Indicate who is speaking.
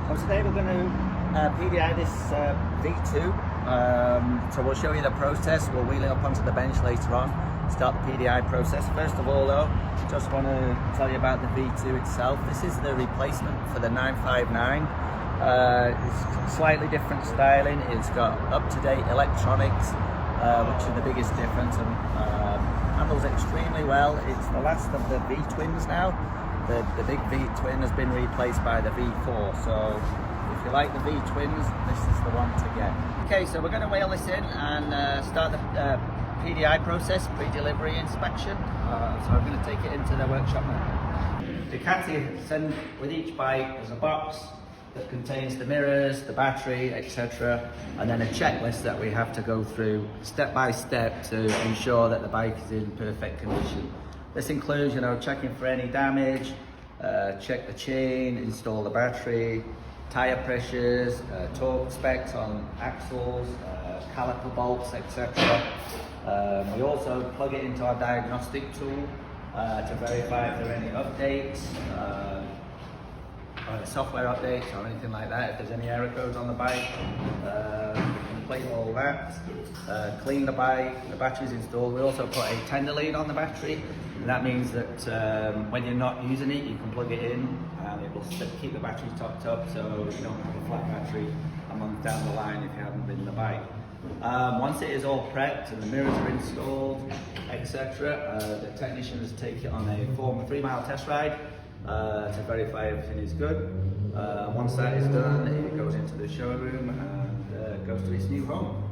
Speaker 1: Well, today we're going to PDI this V2. So we'll show you the process. We'll wheel it up onto the bench later on, start the PDI process. First of all though, just want to tell you about the V2 itself. This is the replacement for the 959. It's slightly different styling. It's got up-to-date electronics, which is the biggest difference, and handles extremely well. It's the last of the V-twins now. The big V-twin has been replaced by the V4, so if you like the V-twins, this is the one to get. Okay, so we're going to wheel this in and start the PDI process, pre-delivery inspection. So I'm going to take it into the workshop now. Ducati send with each bike, there's a box that contains the mirrors, the battery, etc., and then a checklist that we have to go through step by step to ensure that the bike is in perfect condition. This includes, checking for any damage, check the chain, install the battery, tire pressures, torque specs on axles, caliper bolts, etc. We also plug it into our diagnostic tool to verify if there are any updates, software updates or anything like that. If there's any error codes on the bike, complete all that. Clean the bike, the battery's installed. We also put a tender lead on the battery, and that means that when you're not using it, you can plug it in and it will keep the battery topped up, so you don't have a flat battery a month down the line if you haven't ridden the bike. Once it is all prepped and the mirrors are installed, etc., the technicians take it on a 3-mile test ride to verify everything is good. Once that is done, it goes into the showroom and goes to its new home.